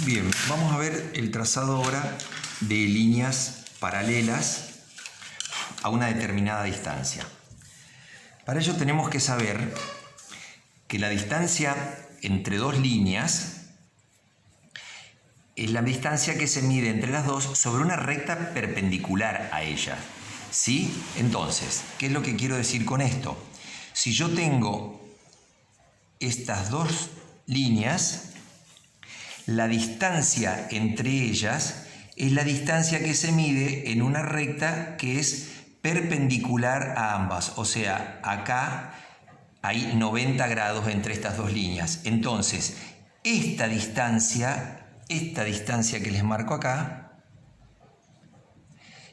Bien, vamos a ver el trazado ahora de líneas paralelas a una determinada distancia. Para ello tenemos que saber que la distancia entre dos líneas es la distancia que se mide entre las dos sobre una recta perpendicular a ellas. ¿Sí? Entonces, ¿qué es lo que quiero decir con esto? Si yo tengo estas dos líneas, la distancia entre ellas es la distancia que se mide en una recta que es perpendicular a ambas. O sea, acá hay 90 grados entre estas dos líneas. Entonces, esta distancia que les marco acá,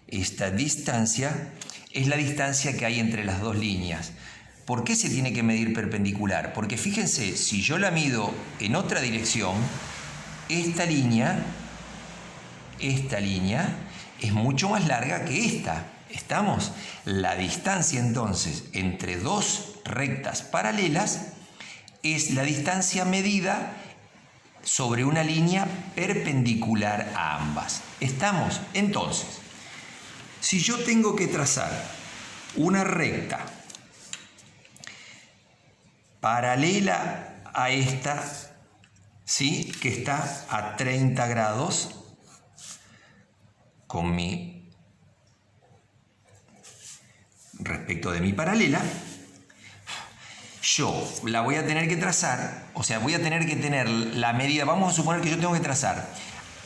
esta distancia es la distancia que hay entre las dos líneas. ¿Por qué se tiene que medir perpendicular? Porque fíjense, si yo la mido en otra dirección, esta línea es mucho más larga que esta. ¿Estamos? La distancia entonces entre dos rectas paralelas es la distancia medida sobre una línea perpendicular a ambas. ¿Estamos? Entonces, si yo tengo que trazar una recta paralela a esta, ¿sí?, que está a 30 grados con respecto de mi paralela, yo la voy a tener que trazar, o sea, voy a tener que tener la medida, vamos a suponer que yo tengo que trazar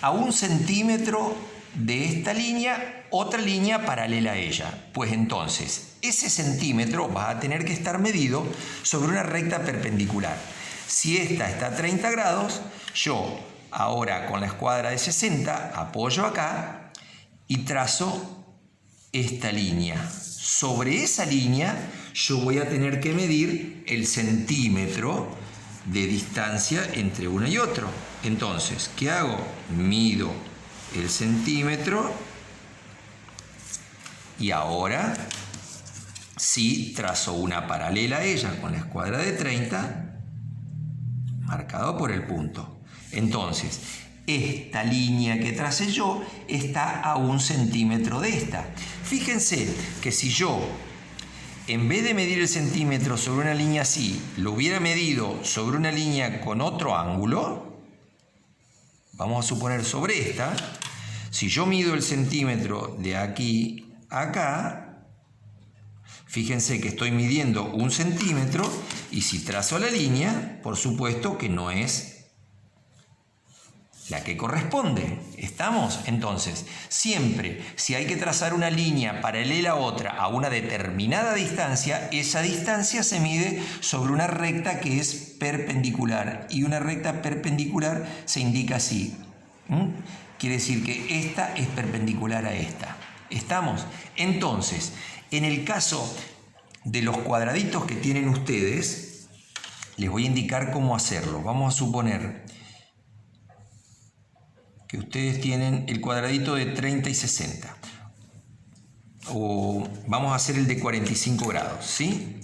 a 1 centímetro de esta línea, otra línea paralela a ella. Pues entonces, ese centímetro va a tener que estar medido sobre una recta perpendicular. Si esta está a 30 grados, yo ahora con la escuadra de 60 apoyo acá y trazo esta línea. Sobre esa línea yo voy a tener que medir el centímetro de distancia entre uno y otro. Entonces, ¿qué hago? Mido el centímetro y ahora sí trazo una paralela a ella con la escuadra de 30 marcado por el punto. Entonces, esta línea que tracé yo está a 1 centímetro de esta. Fíjense que si yo, en vez de medir el centímetro sobre una línea así, lo hubiera medido sobre una línea con otro ángulo, vamos a suponer sobre esta, si yo mido el centímetro de aquí a acá, fíjense que estoy midiendo 1 centímetro y si trazo la línea, por supuesto que no es la que corresponde. ¿Estamos? Entonces, siempre si hay que trazar una línea paralela a otra a una determinada distancia, esa distancia se mide sobre una recta que es perpendicular. Y una recta perpendicular se indica así. Quiere decir que esta es perpendicular a esta. ¿Estamos? Entonces, en el caso de los cuadraditos que tienen ustedes, les voy a indicar cómo hacerlo. Vamos a suponer que ustedes tienen el cuadradito de 30 y 60. O vamos a hacer el de 45 grados, ¿sí?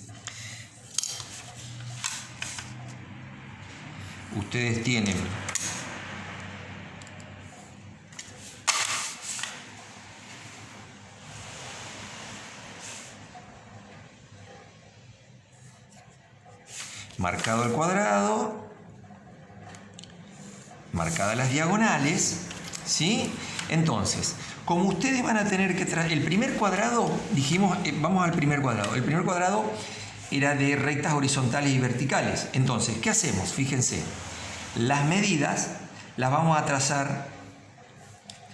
Ustedes tienen marcado el cuadrado, marcadas las diagonales, ¿sí? Entonces, como ustedes van a tener que trazar el primer cuadrado, dijimos, vamos al primer cuadrado. El primer cuadrado era de rectas horizontales y verticales. Entonces, ¿qué hacemos? Fíjense, las medidas las vamos a trazar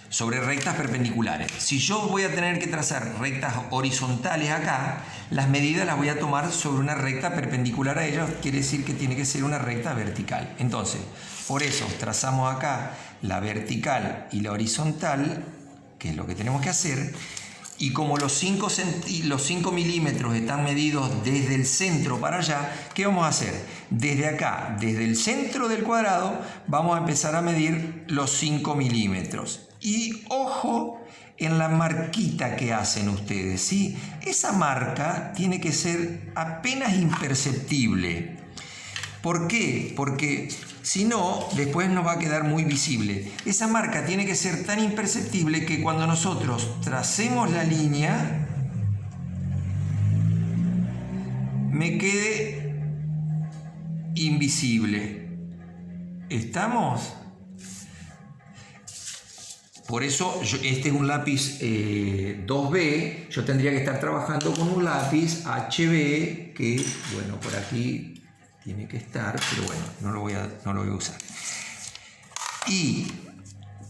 sobre rectas perpendiculares. Si yo voy a tener que trazar rectas horizontales acá, las medidas las voy a tomar sobre una recta perpendicular a ellas, quiere decir que tiene que ser una recta vertical. Entonces, por eso trazamos acá la vertical y la horizontal, que es lo que tenemos que hacer, y como los 5 milímetros están medidos desde el centro para allá, ¿qué vamos a hacer? Desde acá, desde el centro del cuadrado, vamos a empezar a medir los 5 milímetros. Y ojo en la marquita que hacen ustedes, ¿sí? Esa marca tiene que ser apenas imperceptible. ¿Por qué? Porque si no, después nos va a quedar muy visible. Esa marca tiene que ser tan imperceptible que cuando nosotros tracemos la línea, me quede invisible. ¿Estamos? Por eso, este es un lápiz 2B, yo tendría que estar trabajando con un lápiz HB, que, bueno, por aquí tiene que estar, pero bueno, no lo voy a usar. Y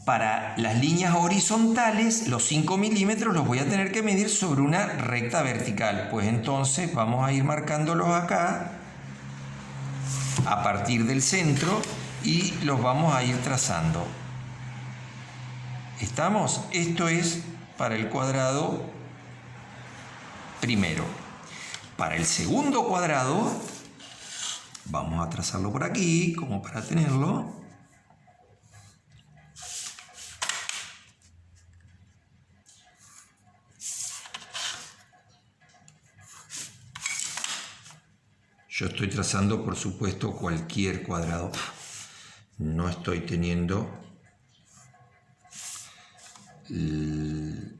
para las líneas horizontales, los 5 milímetros los voy a tener que medir sobre una recta vertical. Pues entonces vamos a ir marcándolos acá, a partir del centro, y los vamos a ir trazando. ¿Estamos? Esto es para el cuadrado primero. Para el segundo cuadrado, vamos a trazarlo por aquí, como para tenerlo. Yo estoy trazando, por supuesto, cualquier cuadrado. No estoy teniendo en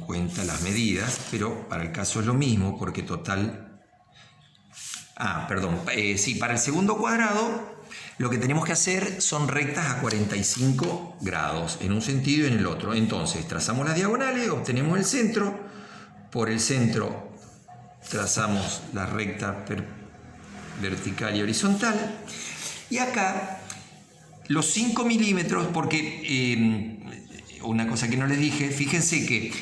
cuenta las medidas, pero para el caso es lo mismo, porque total... sí, para el segundo cuadrado lo que tenemos que hacer son rectas a 45 grados, en un sentido y en el otro. Entonces, trazamos las diagonales, obtenemos el centro, por el centro trazamos la recta vertical y horizontal, y acá los 5 milímetros, porque una cosa que no les dije, fíjense que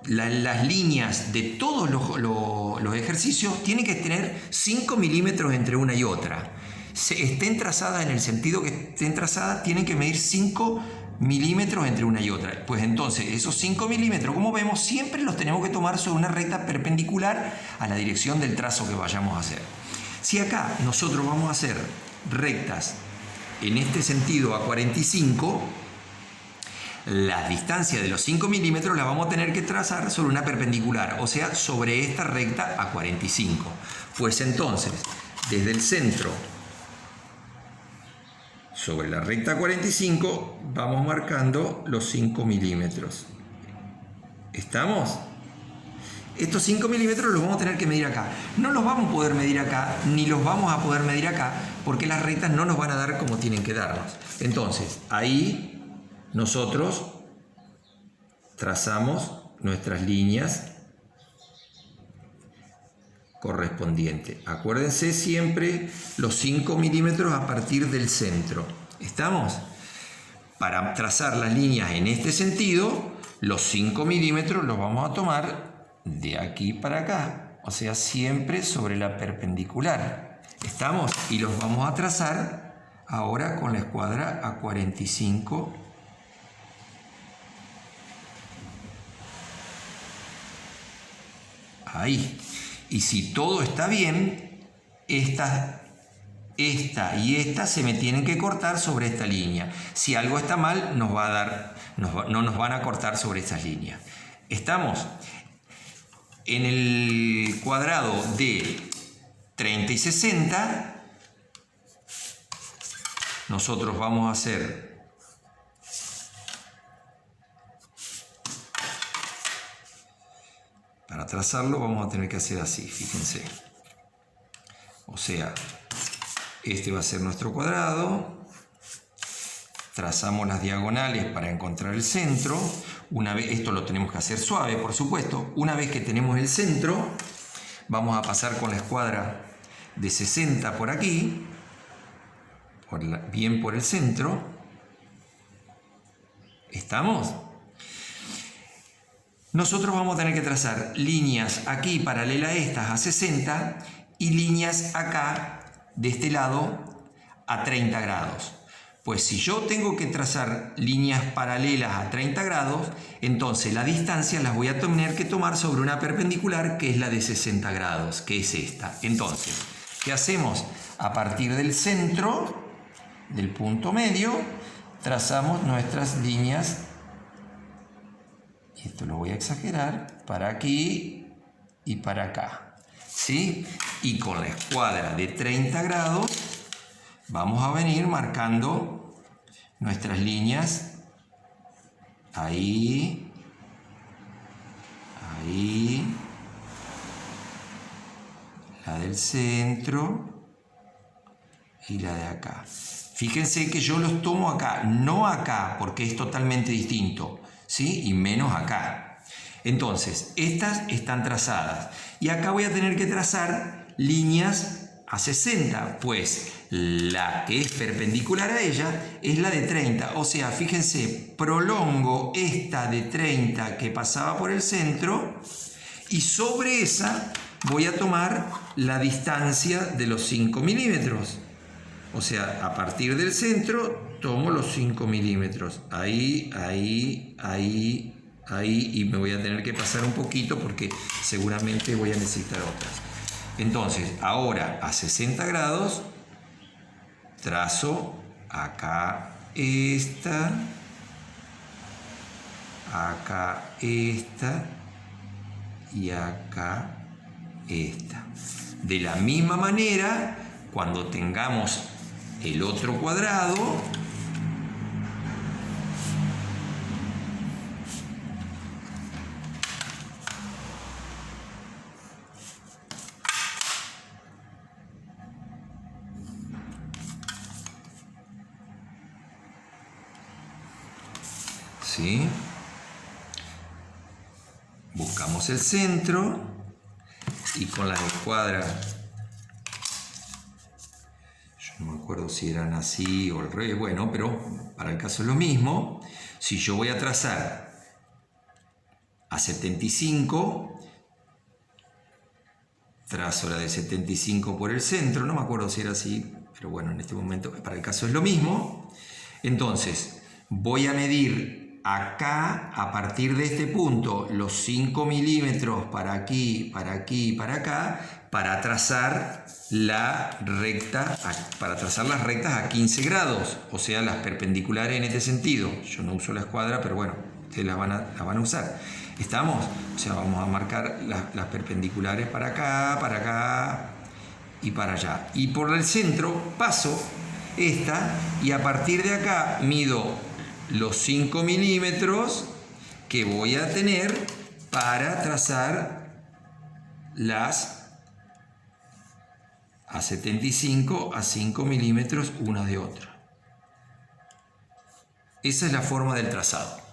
las líneas de todos los ejercicios tienen que tener 5 milímetros entre una y otra. Estén trazadas en el sentido que estén trazadas, tienen que medir 5 milímetros entre una y otra. Pues entonces, esos 5 milímetros, como vemos, siempre los tenemos que tomar sobre una recta perpendicular a la dirección del trazo que vayamos a hacer. Si acá nosotros vamos a hacer rectas en este sentido a 45, la distancia de los 5 milímetros la vamos a tener que trazar sobre una perpendicular, o sea, sobre esta recta a 45. Pues entonces, desde el centro sobre la recta 45 vamos marcando los 5 milímetros. ¿Estamos? Estos 5 milímetros los vamos a tener que medir acá. No los vamos a poder medir acá, ni los vamos a poder medir acá, porque las rectas no nos van a dar como tienen que darnos. Entonces, ahí nosotros trazamos nuestras líneas correspondientes. Acuérdense siempre los 5 milímetros a partir del centro. ¿Estamos? Para trazar las líneas en este sentido, los 5 milímetros los vamos a tomar de aquí para acá. O sea, siempre sobre la perpendicular. ¿Estamos? Y los vamos a trazar ahora con la escuadra a 45. Ahí. Y si todo está bien, esta y esta se me tienen que cortar sobre esta línea. Si algo está mal, nos va a dar, no nos van a cortar sobre estas líneas. ¿Estamos? En el cuadrado de 30 y 60, nosotros vamos a hacer para trazarlo vamos a tener que hacer así, fíjense. O sea, este va a ser nuestro cuadrado. Trazamos las diagonales para encontrar el centro. Una vez, esto lo tenemos que hacer suave, por supuesto. Una vez que tenemos el centro, vamos a pasar con la escuadra de 60 por aquí, bien por el centro. ¿Estamos? Nosotros vamos a tener que trazar líneas aquí paralelas a estas a 60 y líneas acá de este lado a 30 grados. Pues si yo tengo que trazar líneas paralelas a 30 grados, entonces la distancia las voy a tener que tomar sobre una perpendicular que es la de 60 grados, que es esta. Entonces, ¿qué hacemos? A partir del centro, del punto medio, trazamos nuestras líneas. Esto lo voy a exagerar para aquí y para acá. ¿sí? Y con la escuadra de 30 grados vamos a venir marcando nuestras líneas ahí, ahí, la del centro y la de acá. Fíjense que yo los tomo acá, no acá, porque es totalmente distinto, ¿sí? Y menos acá. Entonces, estas están trazadas. Y acá voy a tener que trazar líneas a 60, pues la que es perpendicular a ella es la de 30. O sea, fíjense, prolongo esta de 30 que pasaba por el centro y sobre esa voy a tomar la distancia de los 5 milímetros. O sea, a partir del centro tomo los 5 milímetros. Ahí, ahí, ahí, ahí. Y me voy a tener que pasar un poquito porque seguramente voy a necesitar otras. Entonces, ahora a 60 grados trazo acá esta, acá esta y acá esta. De la misma manera, cuando tengamos el otro cuadrado, ¿sí? Buscamos el centro y con la escuadra, yo no me acuerdo si eran así o al revés, bueno, pero para el caso es lo mismo. Si yo voy a trazar a 75, trazo la de 75 por el centro, no me acuerdo si era así, pero bueno, en este momento para el caso es lo mismo. Entonces, voy a medir acá, a partir de este punto, los 5 milímetros para aquí, para aquí, para acá, para trazar la recta, para trazar las rectas a 15 grados, o sea, las perpendiculares en este sentido. Yo no uso la escuadra, pero bueno, ustedes las van a usar. ¿Estamos? O sea, vamos a marcar las perpendiculares para acá y para allá. Y por el centro paso esta y a partir de acá mido los 5 milímetros que voy a tener para trazar las a 75 a 5 milímetros una de otra. Esa es la forma del trazado.